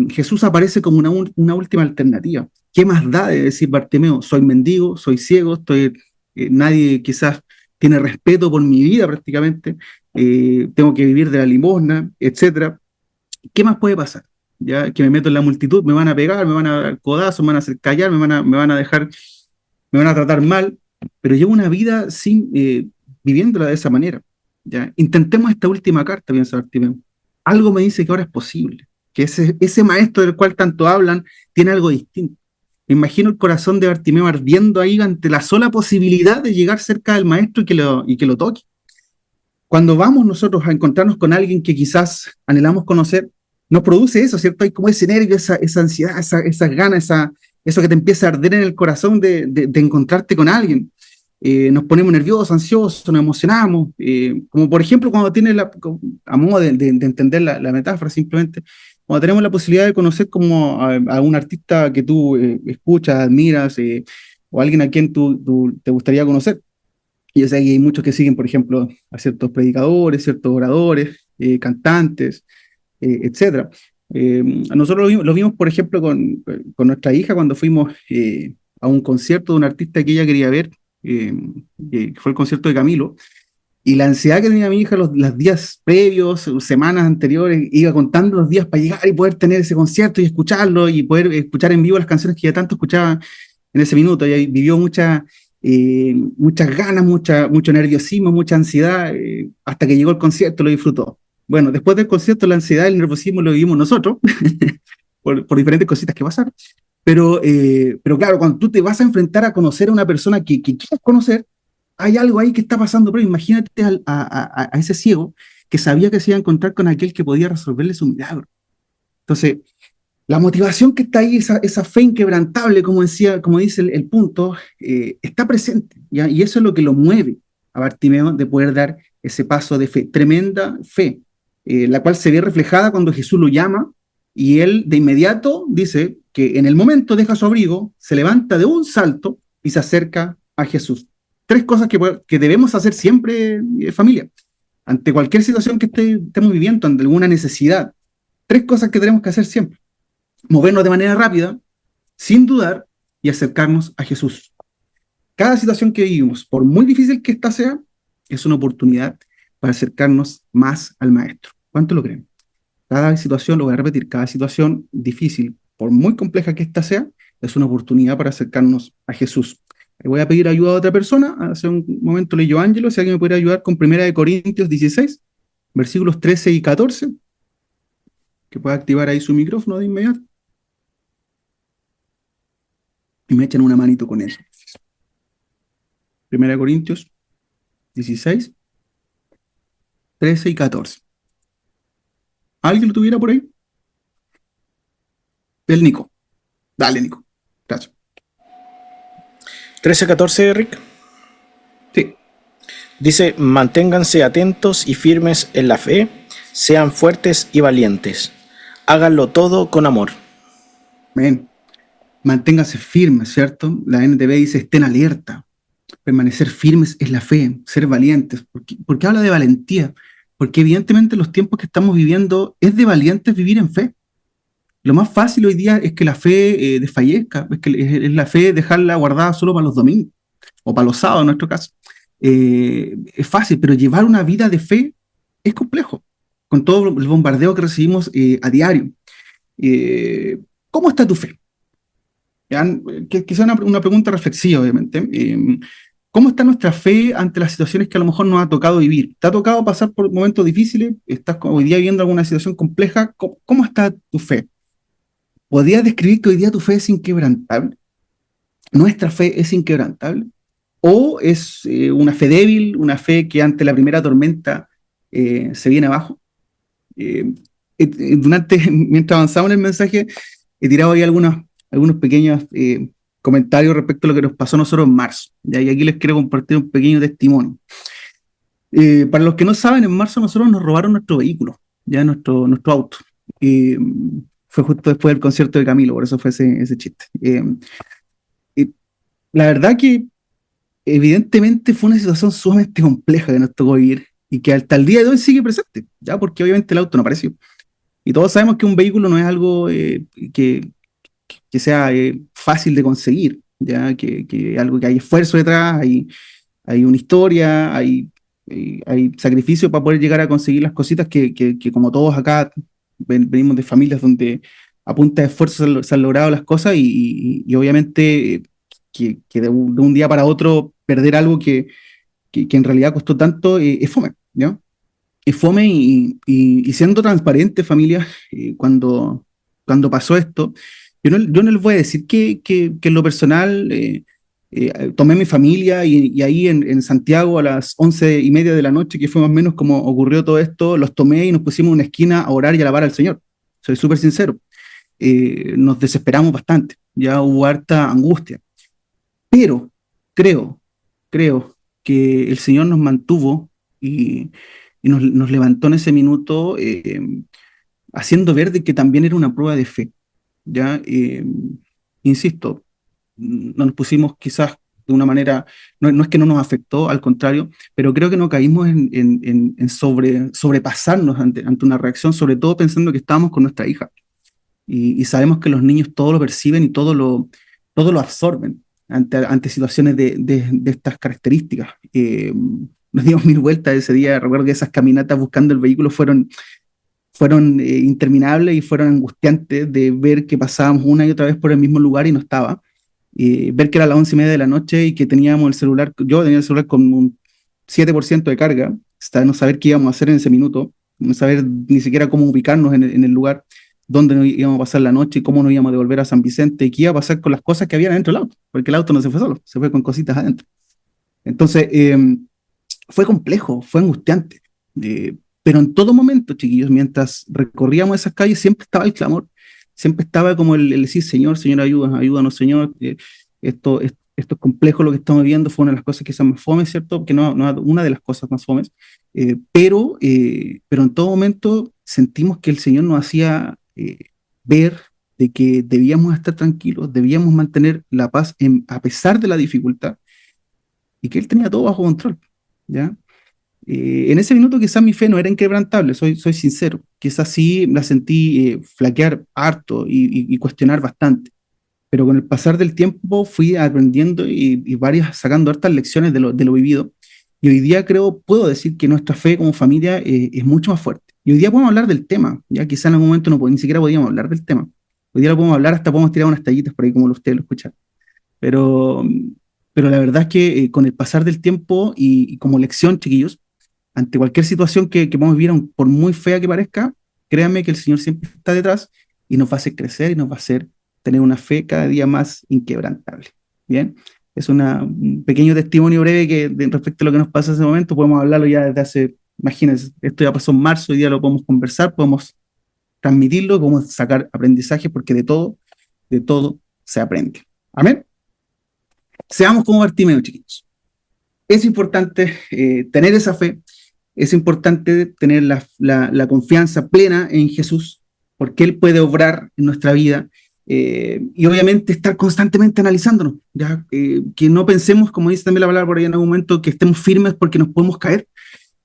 Jesús aparece como una última alternativa. ¿Qué más da de decir Bartimeo? Soy mendigo, soy ciego, nadie quizás tiene respeto por mi vida prácticamente, tengo que vivir de la limosna, etc. ¿Qué más puede pasar? Ya que me meto en la multitud, me van a pegar, me van a dar codazos, me van a hacer callar, me van a dejar, me van a tratar mal, pero llevo una vida viviéndola de esa manera. ¿Ya? Intentemos esta última carta, piensa Bartimeo. Algo me dice que ahora es posible, que ese maestro del cual tanto hablan tiene algo distinto. Me imagino el corazón de Bartimeo ardiendo ahí ante la sola posibilidad de llegar cerca del maestro y que lo toque. Cuando vamos nosotros a encontrarnos con alguien que quizás anhelamos conocer, nos produce eso, ¿cierto? Hay como ese nervio, esa ansiedad, esas ganas, eso que te empieza a arder en el corazón de encontrarte con alguien. Nos ponemos nerviosos, ansiosos, nos emocionamos, como por ejemplo cuando tienes, a modo de entender la metáfora simplemente, cuando tenemos la posibilidad de conocer como a un artista que tú escuchas, admiras, o alguien a quien tú te gustaría conocer. Y yo sé que hay muchos que siguen, por ejemplo, a ciertos predicadores, ciertos oradores, cantantes, etc. Nosotros lo vimos, por ejemplo, con nuestra hija cuando fuimos a un concierto de un artista que ella quería ver, que fue el concierto de Camilo, y la ansiedad que tenía mi hija los días previos, semanas anteriores, iba contando los días para llegar y poder tener ese concierto y escucharlo y poder escuchar en vivo las canciones que ya tanto escuchaba en ese minuto. Ella vivió muchas ganas, mucho nerviosismo, mucha ansiedad, hasta que llegó el concierto, lo disfrutó. Bueno, después del concierto, la ansiedad y el nerviosismo lo vivimos nosotros, por diferentes cositas que pasaron. Pero claro, cuando tú te vas a enfrentar a conocer a una persona que quieres conocer, hay algo ahí que está pasando, pero imagínate a ese ciego que sabía que se iba a encontrar con aquel que podía resolverle su milagro. Entonces, la motivación que está ahí, esa fe inquebrantable, como dice el punto, está presente, ¿ya? Y eso es lo que lo mueve a Bartimeo de poder dar ese paso de fe, tremenda fe, la cual se ve reflejada cuando Jesús lo llama y él de inmediato dice que en el momento deja su abrigo, se levanta de un salto y se acerca a Jesús. Tres cosas que debemos hacer siempre, familia, ante cualquier situación que estemos viviendo, ante alguna necesidad. tres cosas que tenemos que hacer siempre: movernos de manera rápida, sin dudar, y acercarnos a Jesús. Cada situación que vivimos, por muy difícil que ésta sea, es una oportunidad para acercarnos más al Maestro. ¿Cuánto lo creen? Cada situación, lo voy a repetir, cada situación difícil, por muy compleja que ésta sea, es una oportunidad para acercarnos a Jesús. Voy a pedir ayuda a otra persona. Hace un momento leyó Ángelo, si alguien me pudiera ayudar con 1 Corintios 16, versículos 13 y 14, que pueda activar ahí su micrófono de inmediato. Y me echan una manito con eso. 1 Corintios 16, 13 y 14. ¿Alguien lo tuviera por ahí? El Nico. Dale, Nico. Gracias. 13:14, Rick. Sí. Dice: manténganse atentos y firmes en la fe, sean fuertes y valientes, háganlo todo con amor. Amén. Manténgase firmes, ¿cierto? La NTV dice: estén alerta. Permanecer firmes es la fe, ser valientes. ¿Por qué habla de valentía? Porque evidentemente los tiempos que estamos viviendo es de valientes vivir en fe. Lo más fácil hoy día es que la fe desfallezca, es la fe dejarla guardada solo para los domingos o para los sábados en nuestro caso. Es fácil, pero llevar una vida de fe es complejo, con todo el bombardeo que recibimos a diario. ¿Cómo está tu fe? Quizá una pregunta reflexiva, obviamente. ¿Cómo está nuestra fe ante las situaciones que a lo mejor nos ha tocado vivir? ¿Te ha tocado pasar por momentos difíciles? ¿Estás hoy día viviendo alguna situación compleja? ¿Cómo está tu fe? ¿Podrías describir que hoy día tu fe es inquebrantable? ¿Nuestra fe es inquebrantable? ¿O es una fe débil, una fe que ante la primera tormenta se viene abajo? Mientras avanzamos en el mensaje, he tirado ahí algunos pequeños comentarios respecto a lo que nos pasó a nosotros en marzo. ¿Ya? Y aquí les quiero compartir un pequeño testimonio. Para los que no saben, en marzo nosotros nos robaron nuestro vehículo, ya nuestro auto. Fue justo después del concierto de Camilo, por eso fue ese chiste. La verdad que evidentemente fue una situación sumamente compleja que nos tocó vivir y que hasta el día de hoy sigue presente, ya porque obviamente el auto no apareció. Y todos sabemos que un vehículo no es algo que sea fácil de conseguir, ya que algo que hay esfuerzo detrás, hay una historia, hay sacrificio para poder llegar a conseguir las cositas que como todos acá venimos de familias donde a punta de esfuerzo se han logrado las cosas y obviamente que de un día para otro perder algo que en realidad costó tanto es fome, ¿no? Es fome y siendo transparente, familia, cuando pasó esto, yo no les voy a decir que en lo personal tomé mi familia y ahí en Santiago a las 11:30 de la noche, que fue más o menos como ocurrió todo esto, los tomé y nos pusimos en una esquina a orar y a alabar al Señor. Soy súper sincero. Nos desesperamos bastante, ya hubo harta angustia, pero creo, creo que el Señor nos mantuvo y nos levantó en ese minuto, haciendo ver de que también era una prueba de fe. ¿Ya? Insisto, no nos pusimos quizás de una manera, no es que no nos afectó, al contrario, pero creo que no caímos en sobrepasarnos ante una reacción, sobre todo pensando que estábamos con nuestra hija. Y sabemos que los niños todo lo perciben y todo lo absorben ante situaciones de estas características. Nos dimos mil vueltas ese día. Recuerdo que esas caminatas buscando el vehículo fueron interminables y fueron angustiantes de ver que pasábamos una y otra vez por el mismo lugar y no estaba. Ver que era las 11:30 de la noche y que teníamos el celular, yo tenía el celular con un 7% de carga, hasta no saber qué íbamos a hacer en ese minuto, no saber ni siquiera cómo ubicarnos en el lugar dónde nos íbamos a pasar la noche y cómo nos íbamos a devolver a San Vicente y qué iba a pasar con las cosas que había adentro del auto, porque el auto no se fue solo, se fue con cositas adentro. Entonces, fue complejo, fue angustiante. Pero en todo momento, chiquillos, mientras recorríamos esas calles, siempre estaba el clamor, siempre estaba como el decir: Señor, Señor, ayúdanos, Señor. Esto es complejo lo que estamos viendo, fue una de las cosas quizás más fomes, ¿cierto? Que no una de las cosas más fomes, pero en todo momento sentimos que el Señor nos hacía ver de que debíamos estar tranquilos, debíamos mantener la paz a pesar de la dificultad y que Él tenía todo bajo control, ¿ya? En ese minuto quizás mi fe no era inquebrantable, soy sincero. Quizás sí la sentí flaquear harto y cuestionar bastante. Pero con el pasar del tiempo fui aprendiendo y varias, sacando hartas lecciones de lo vivido. Y hoy día puedo decir que nuestra fe como familia es mucho más fuerte. Y hoy día podemos hablar del tema, ya quizás en algún momento ni siquiera podíamos hablar del tema. Hoy día lo podemos hablar, hasta podemos tirar unas tallitas por ahí como ustedes lo escuchan. Pero, pero la verdad es que con el pasar del tiempo y como lección, chiquillos, ante cualquier situación que vamos a vivir, por muy fea que parezca, créanme que el Señor siempre está detrás y nos va a hacer crecer y nos va a hacer tener una fe cada día más inquebrantable. Bien, es un pequeño testimonio breve respecto a lo que nos pasa en ese momento, podemos hablarlo ya desde hace, imagínense, esto ya pasó en marzo, hoy día lo podemos conversar, podemos transmitirlo, podemos sacar aprendizaje, porque de todo se aprende. Amén. Seamos como Bartimeo, chiquillos. Es importante tener esa fe, es importante tener la confianza plena en Jesús, porque Él puede obrar en nuestra vida, y obviamente estar constantemente analizándonos, ¿ya? Que no pensemos, como dice también la palabra por ahí en algún momento, que estemos firmes porque nos podemos caer,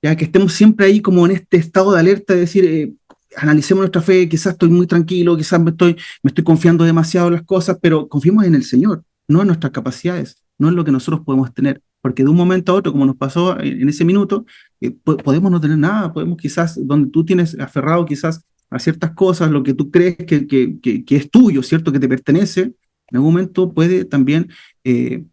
ya que estemos siempre ahí como en este estado de alerta de decir, analicemos nuestra fe, quizás estoy muy tranquilo, quizás me estoy confiando demasiado en las cosas, pero confiemos en el Señor, no en nuestras capacidades, no en lo que nosotros podemos tener, porque de un momento a otro, como nos pasó en ese minuto, podemos no tener nada, podemos quizás, donde tú tienes aferrado quizás a ciertas cosas, lo que tú crees que es tuyo, ¿cierto? Que te pertenece, en algún momento puede también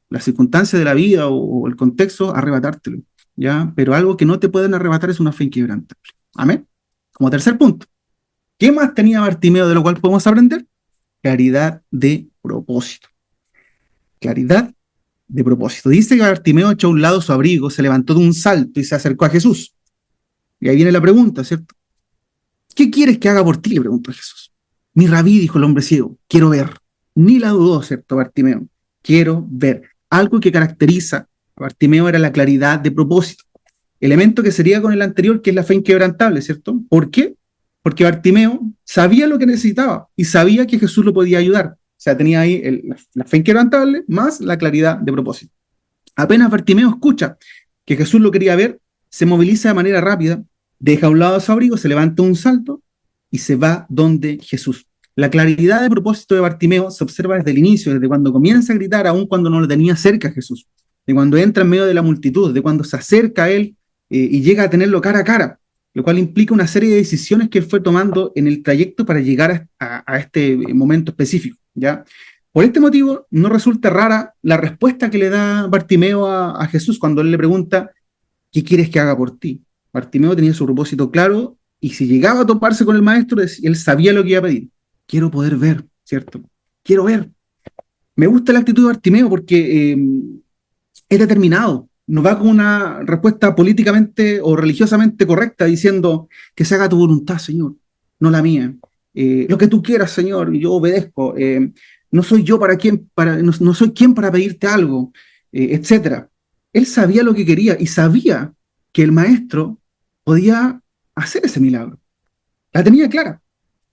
la circunstancia de la vida o el contexto arrebatártelo, ¿ya? Pero algo que no te pueden arrebatar es una fe inquebrantable. Amén. Como tercer punto, ¿qué más tenía Bartimeo de lo cual podemos aprender? Claridad de propósito. Claridad de propósito. Dice que Bartimeo echó a un lado su abrigo, se levantó de un salto y se acercó a Jesús. Y ahí viene la pregunta, ¿cierto? ¿Qué quieres que haga por ti?, le preguntó a Jesús. Mi rabí, dijo el hombre ciego, quiero ver. Ni la dudó, ¿cierto, Bartimeo? Quiero ver. Algo que caracteriza a Bartimeo era la claridad de propósito. Elemento que sería con el anterior, que es la fe inquebrantable, ¿cierto? ¿Por qué? Porque Bartimeo sabía lo que necesitaba y sabía que Jesús lo podía ayudar. O sea, tenía ahí la fe inquebrantable más la claridad de propósito. Apenas Bartimeo escucha que Jesús lo quería ver, se moviliza de manera rápida, deja a un lado su abrigo, se levanta un salto y se va donde Jesús. La claridad de propósito de Bartimeo se observa desde el inicio, desde cuando comienza a gritar, aun cuando no lo tenía cerca a Jesús, de cuando entra en medio de la multitud, de cuando se acerca a él y llega a tenerlo cara a cara, lo cual implica una serie de decisiones que él fue tomando en el trayecto para llegar a este momento específico, ¿ya? Por este motivo, no resulta rara la respuesta que le da Bartimeo a Jesús cuando él le pregunta, ¿qué quieres que haga por ti? Bartimeo tenía su propósito claro y si llegaba a toparse con el maestro, él sabía lo que iba a pedir. Quiero poder ver, ¿cierto? Quiero ver. Me gusta la actitud de Bartimeo porque es determinado. No va con una respuesta políticamente o religiosamente correcta diciendo que se haga tu voluntad, Señor, no la mía. Lo que tú quieras, Señor, yo obedezco. No soy yo no soy quien para pedirte algo, etcétera. Él sabía lo que quería y sabía que el maestro podía hacer ese milagro. La tenía clara.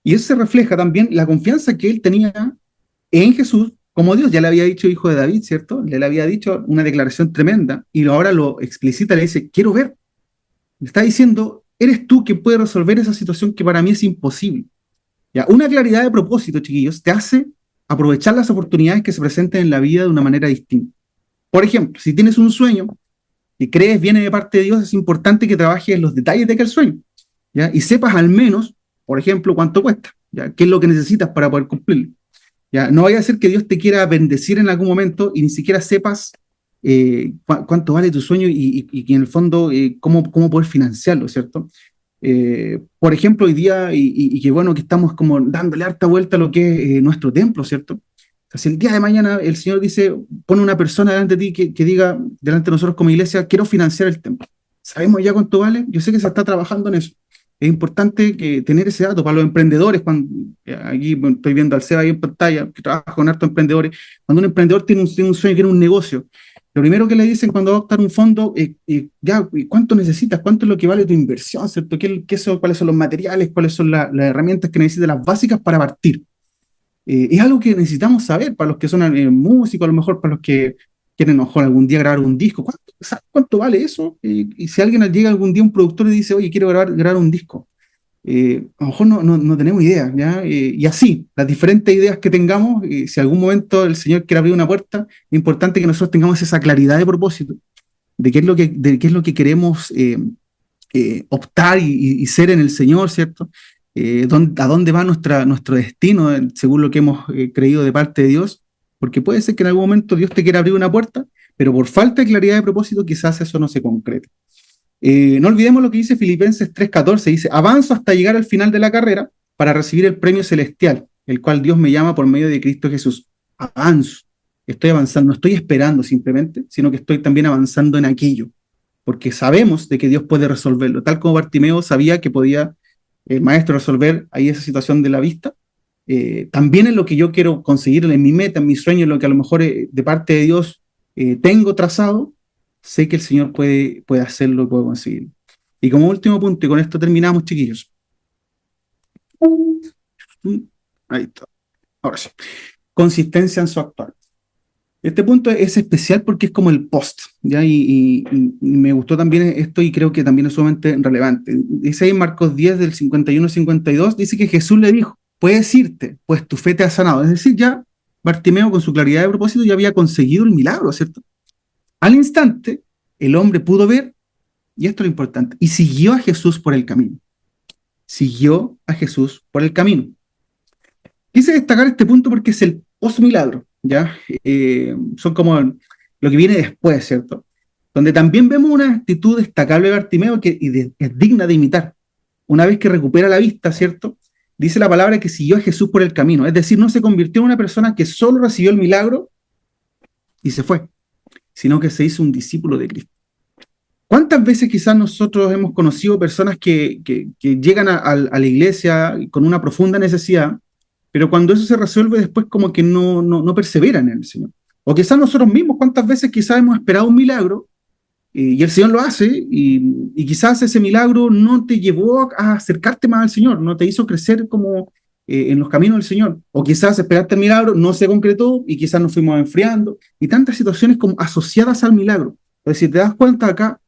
Y eso se refleja también la confianza que él tenía en Jesús, como Dios ya le había dicho, hijo de David, ¿cierto? Le había dicho una declaración tremenda y ahora lo explicita, le dice, quiero ver. Le está diciendo, eres tú quien puede resolver esa situación que para mí es imposible. Ya, una claridad de propósito, chiquillos, te hace aprovechar las oportunidades que se presenten en la vida de una manera distinta. Por ejemplo, si tienes un sueño y crees viene de parte de Dios, es importante que trabajes en los detalles de aquel sueño, ¿ya? Y sepas al menos, por ejemplo, cuánto cuesta, ¿ya? ¿Qué es lo que necesitas para poder cumplirlo? ¿Ya? No vaya a ser que Dios te quiera bendecir en algún momento y ni siquiera sepas cuánto vale tu sueño y en el fondo cómo poder financiarlo, ¿cierto? Por ejemplo, hoy día, y que bueno que estamos como dándole harta vuelta a lo que es nuestro templo, ¿cierto? O sea, si el día de mañana el Señor dice, pone una persona delante de ti que diga, delante de nosotros como iglesia, quiero financiar el templo. ¿Sabemos ya cuánto vale? Yo sé que se está trabajando en eso. Es importante tener ese dato para los emprendedores. Aquí estoy viendo al Seba ahí en pantalla, que trabaja con hartos emprendedores. Cuando un emprendedor tiene un sueño, tiene un negocio, lo primero que le dicen cuando va a optar un fondo, ¿cuánto necesitas? ¿Cuánto es lo que vale tu inversión? ¿Cierto? ¿Cuáles son los materiales? ¿Cuáles son las herramientas que necesitas, las básicas para partir? Es algo que necesitamos saber para los que son músicos, a lo mejor para los que quieren a lo mejor algún día grabar un disco. ¿Sabes cuánto vale eso? Y si alguien llega algún día un productor y dice, oye, quiero grabar un disco, a lo mejor no tenemos idea, ¿ya? Y así, las diferentes ideas que tengamos, si algún momento el Señor quiere abrir una puerta, es importante que nosotros tengamos esa claridad de propósito, de qué es lo que queremos optar y ser en el Señor, ¿cierto? A dónde va nuestro destino, según lo que hemos creído de parte de Dios, porque puede ser que en algún momento Dios te quiera abrir una puerta, pero por falta de claridad de propósito quizás eso no se concrete. No olvidemos lo que dice Filipenses 3:14, dice, avanzo hasta llegar al final de la carrera para recibir el premio celestial, el cual Dios me llama por medio de Cristo Jesús. Avanzo, estoy avanzando, no estoy esperando simplemente, sino que estoy también avanzando en aquello, porque sabemos de que Dios puede resolverlo, tal como Bartimeo sabía que podía el maestro resolver ahí esa situación de la vista. También en lo que yo quiero conseguir, en mi meta, en mi sueño, en lo que a lo mejor de parte de Dios tengo trazado, sé que el Señor puede hacerlo y puede conseguirlo. Y como último punto, y con esto terminamos, chiquillos. Ahí está. Ahora sí. Consistencia en su actuar. Este punto es especial porque es como el post, ¿ya? Y me gustó también esto y creo que también es sumamente relevante. Dice ahí en Marcos 10 del 51 al 52, dice que Jesús le dijo, puedes irte, pues tu fe te ha sanado. Es decir, ya Bartimeo con su claridad de propósito ya había conseguido el milagro, ¿cierto? Al instante, el hombre pudo ver, y esto es lo importante, y siguió a Jesús por el camino. Siguió a Jesús por el camino. Quise destacar este punto porque es el post-milagro, ¿ya? Son como lo que viene después, ¿cierto? Donde también vemos una actitud destacable de Bartimeo que es digna de imitar. Una vez que recupera la vista, ¿cierto? Dice la palabra que siguió a Jesús por el camino. Es decir, no se convirtió en una persona que solo recibió el milagro y se fue, sino que se hizo un discípulo de Cristo. ¿Cuántas veces quizás nosotros hemos conocido personas que llegan a la iglesia con una profunda necesidad, pero cuando eso se resuelve después como que no perseveran en el Señor? O quizás nosotros mismos, ¿cuántas veces quizás hemos esperado un milagro y el Señor lo hace y quizás ese milagro no te llevó a acercarte más al Señor, no te hizo crecer como en los caminos del Señor? O quizás esperaste el milagro, no se concretó y quizás nos fuimos enfriando y tantas situaciones como asociadas al milagro. Entonces, si te das cuenta acá,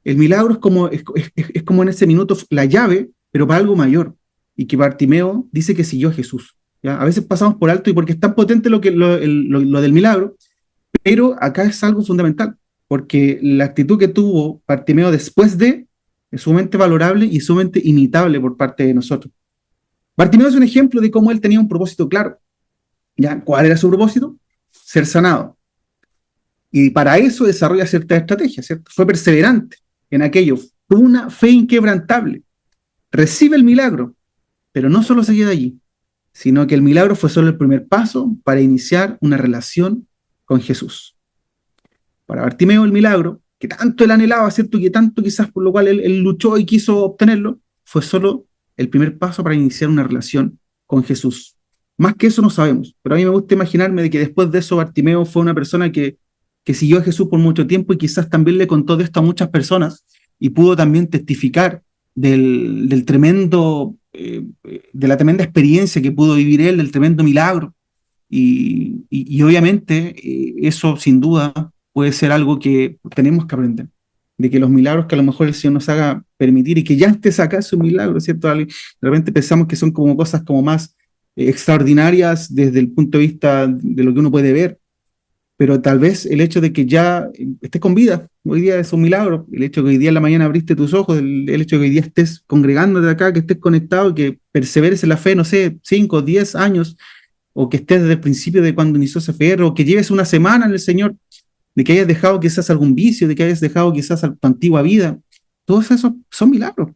el milagro es como en ese minuto la llave, pero para algo mayor. Y que Bartimeo dice que siguió a Jesús, ¿ya? A veces pasamos por alto y porque es tan potente lo del milagro, pero acá es algo fundamental, porque la actitud que tuvo Bartimeo después es sumamente valorable y sumamente imitable por parte de nosotros. Bartimeo es un ejemplo de cómo él tenía un propósito claro, ¿ya? ¿Cuál era su propósito? Ser sanado. Y para eso desarrolla cierta estrategia, ¿cierto? Fue perseverante en aquello, tuvo una fe inquebrantable, recibe el milagro, pero no solo se queda allí, sino que el milagro fue solo el primer paso para iniciar una relación con Jesús. Para Bartimeo el milagro, que tanto él anhelaba, ¿cierto? Que tanto quizás por lo cual él luchó y quiso obtenerlo, fue solo el primer paso para iniciar una relación con Jesús. Más que eso no sabemos, pero a mí me gusta imaginarme de que después de eso Bartimeo fue una persona que siguió a Jesús por mucho tiempo y quizás también le contó de esto a muchas personas y pudo también testificar del tremendo, de la tremenda experiencia que pudo vivir él, del tremendo milagro. Y obviamente eso sin duda puede ser algo que tenemos que aprender, de que los milagros que a lo mejor el Señor nos haga permitir y que ya estés acá es un milagro, ¿cierto? De repente pensamos que son como cosas como más extraordinarias desde el punto de vista de lo que uno puede ver, pero tal vez el hecho de que ya estés con vida, hoy día es un milagro, el hecho de que hoy día en la mañana abriste tus ojos, el hecho de que hoy día estés congregándote acá, que estés conectado, que perseveres en la fe, no sé, 5, 10 años, o que estés desde el principio de cuando inició ese fe, o que lleves una semana en el Señor, de que hayas dejado quizás algún vicio, de que hayas dejado quizás tu antigua vida, todos esos son milagros.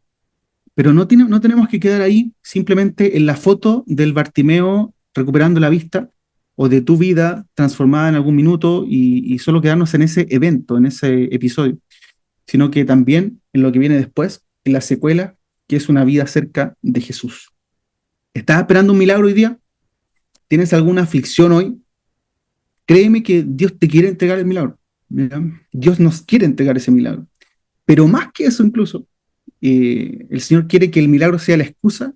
Pero no tenemos que quedar ahí simplemente en la foto del Bartimeo recuperando la vista, o de tu vida transformada en algún minuto y solo quedarnos en ese evento, en ese episodio, sino que también en lo que viene después, en la secuela, que es una vida cerca de Jesús. ¿Estás esperando un milagro hoy día? ¿Tienes alguna aflicción hoy? Créeme que Dios te quiere entregar el milagro, ¿ya? Dios nos quiere entregar ese milagro. Pero más que eso incluso, el Señor quiere que el milagro sea la excusa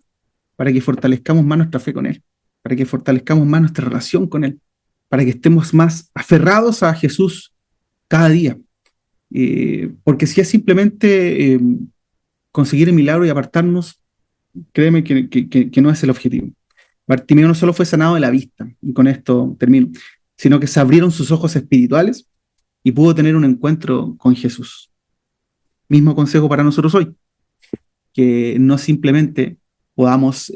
para que fortalezcamos más nuestra fe con Él, para que fortalezcamos más nuestra relación con Él, para que estemos más aferrados a Jesús cada día. Porque si es simplemente conseguir el milagro y apartarnos, créeme que no es el objetivo. Bartimeo no solo fue sanado de la vista, y con esto termino, sino que se abrieron sus ojos espirituales y pudo tener un encuentro con Jesús. Mismo consejo para nosotros hoy, que no simplemente podamos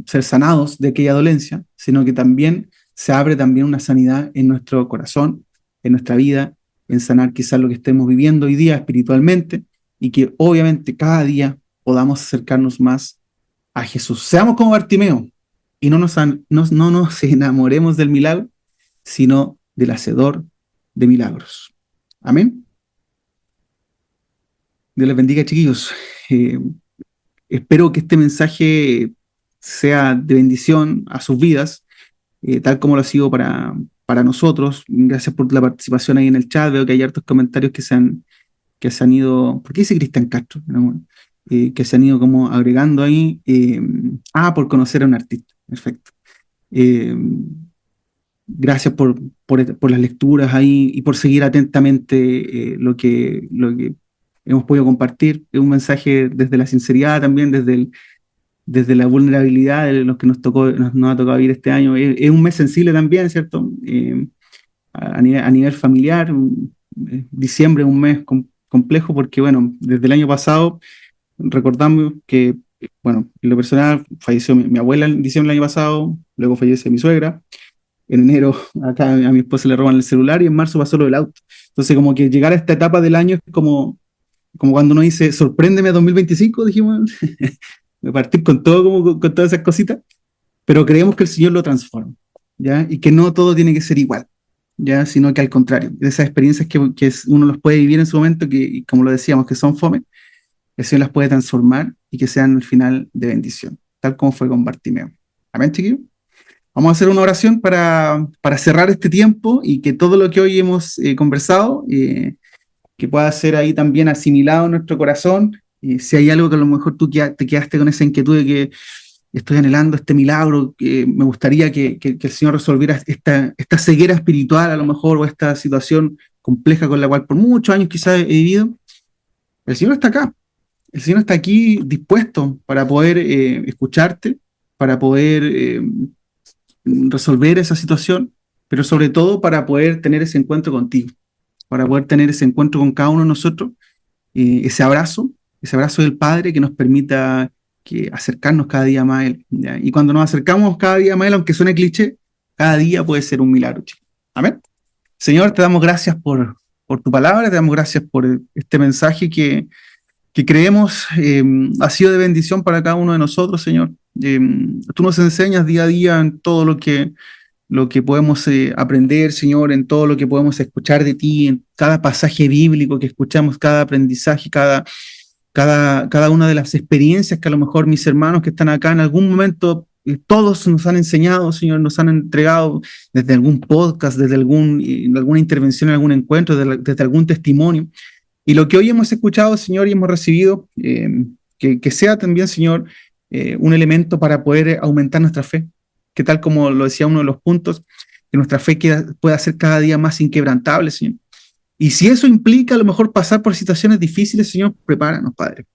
ser sanados de aquella dolencia, sino que también se abre también una sanidad en nuestro corazón, en nuestra vida, en sanar quizás lo que estemos viviendo hoy día espiritualmente, y que obviamente cada día podamos acercarnos más a Jesús. Seamos como Bartimeo y no nos enamoremos del milagro, sino del hacedor de milagros. Amén. Dios les bendiga, chiquillos. Espero que este mensaje sea de bendición a sus vidas, tal como lo ha sido para nosotros. Gracias por la participación ahí en el chat. Veo que hay hartos comentarios que se han ido. ¿Por qué dice Cristian Castro? No, que se han ido como agregando ahí. Por conocer a un artista. Perfecto. Gracias por las lecturas ahí y por seguir atentamente lo que hemos podido compartir. Es un mensaje desde la sinceridad también, desde la vulnerabilidad de los que nos ha tocado vivir este año. Es un mes sensible también, ¿cierto? A nivel familiar, diciembre es un mes complejo porque, bueno, desde el año pasado recordamos que, bueno, en lo personal falleció mi abuela en diciembre del año pasado, luego fallece mi suegra. En enero acá a mi esposa le roban el celular y en marzo pasó lo del auto. Entonces, como que llegar a esta etapa del año es como cuando uno dice, sorpréndeme a 2025, dijimos, partir con todo, como con todas esas cositas, pero creemos que el Señor lo transforma, ¿ya? Y que no todo tiene que ser igual, ¿ya? Sino que al contrario, esas experiencias que uno los puede vivir en su momento, que como lo decíamos, que son fome, el Señor las puede transformar y que sean al final de bendición, tal como fue con Bartimeo. Amén, chiquillos. Vamos a hacer una oración para cerrar este tiempo y que todo lo que hoy hemos conversado, que pueda ser ahí también asimilado en nuestro corazón. Si hay algo que a lo mejor tú te quedaste con esa inquietud de que estoy anhelando este milagro, que me gustaría que el Señor resolviera esta ceguera espiritual a lo mejor, o esta situación compleja con la cual por muchos años quizás he vivido, el Señor está acá. El Señor está aquí dispuesto para poder escucharte, para poder resolver esa situación, pero sobre todo para poder tener ese encuentro contigo, para poder tener ese encuentro con cada uno de nosotros, ese abrazo del Padre que nos permita acercarnos cada día más a Él, ¿ya? Y cuando nos acercamos cada día más a Él, aunque suene cliché, cada día puede ser un milagro, chicos. Amén. Señor, te damos gracias por tu palabra, te damos gracias por este mensaje que creemos ha sido de bendición para cada uno de nosotros, Señor. Tú nos enseñas día a día en todo lo que podemos aprender, Señor, en todo lo que podemos escuchar de ti, en cada pasaje bíblico que escuchamos, cada aprendizaje, cada una de las experiencias que a lo mejor mis hermanos que están acá en algún momento, todos nos han enseñado, Señor, nos han entregado desde algún podcast, desde alguna intervención en algún encuentro, desde algún testimonio. Y lo que hoy hemos escuchado, Señor, y hemos recibido, que sea también, Señor, un elemento para poder aumentar nuestra fe, que tal como lo decía uno de los puntos, que nuestra fe pueda ser cada día más inquebrantable, Señor. Y si eso implica a lo mejor pasar por situaciones difíciles, Señor, prepáranos, Padre.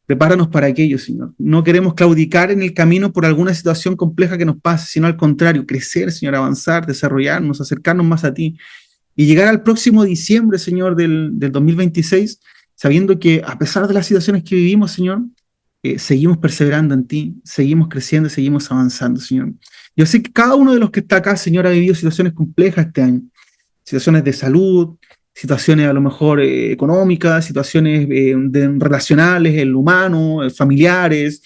Prepáranos para aquello, Señor. No queremos claudicar en el camino por alguna situación compleja que nos pase, sino al contrario, crecer, Señor, avanzar, desarrollarnos, acercarnos más a ti. Y llegar al próximo diciembre, Señor, del 2026, sabiendo que a pesar de las situaciones que vivimos, Señor, seguimos perseverando en ti, seguimos creciendo, seguimos avanzando, Señor. Yo sé que cada uno de los que está acá, Señor, ha vivido situaciones complejas este año, situaciones de salud, situaciones a lo mejor económicas, situaciones relacionales, en lo humano, familiares.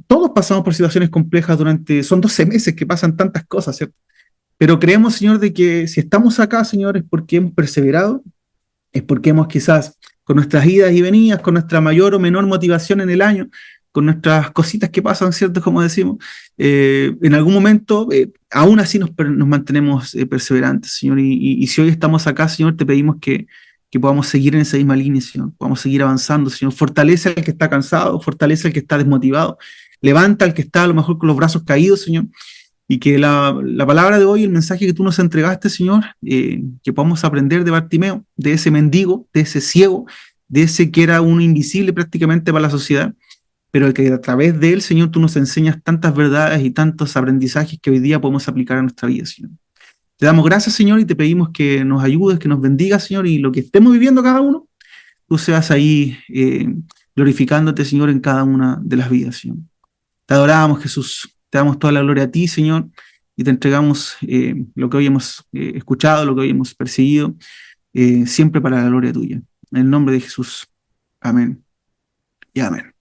Todos pasamos por situaciones complejas son 12 meses que pasan tantas cosas, ¿cierto? Pero creemos, Señor, de que si estamos acá, Señor, es porque hemos perseverado, es porque hemos quizás, con nuestras idas y venidas, con nuestra mayor o menor motivación en el año, con nuestras cositas que pasan, ¿cierto? Como decimos, en algún momento, aún así nos mantenemos perseverantes, Señor. Y si hoy estamos acá, Señor, te pedimos que podamos seguir en esa misma línea, Señor. Podamos seguir avanzando, Señor. Fortalece al que está cansado, fortalece al que está desmotivado. Levanta al que está a lo mejor con los brazos caídos, Señor. Y que la palabra de hoy, el mensaje que tú nos entregaste, Señor, que podamos aprender de Bartimeo, de ese mendigo, de ese ciego, de ese que era uno invisible prácticamente para la sociedad, pero que a través de él, Señor, tú nos enseñas tantas verdades y tantos aprendizajes que hoy día podemos aplicar a nuestra vida, Señor. Te damos gracias, Señor, y te pedimos que nos ayudes, que nos bendigas, Señor, y lo que estemos viviendo cada uno, tú seas ahí glorificándote, Señor, en cada una de las vidas, Señor. Te adoramos, Jesús. Te damos toda la gloria a ti, Señor, y te entregamos lo que hoy hemos escuchado, lo que hoy hemos perseguido, siempre para la gloria tuya. En el nombre de Jesús. Amén y amén.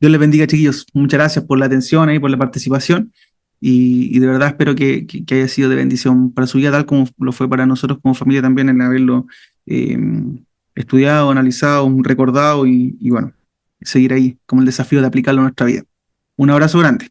Dios les bendiga, chiquillos. Muchas gracias por la atención y por la participación. Y de verdad espero que haya sido de bendición para su vida, tal como lo fue para nosotros como familia también, en haberlo eh, estudiado, analizado, recordado y bueno, seguir ahí como el desafío de aplicarlo a nuestra vida. Un abrazo grande.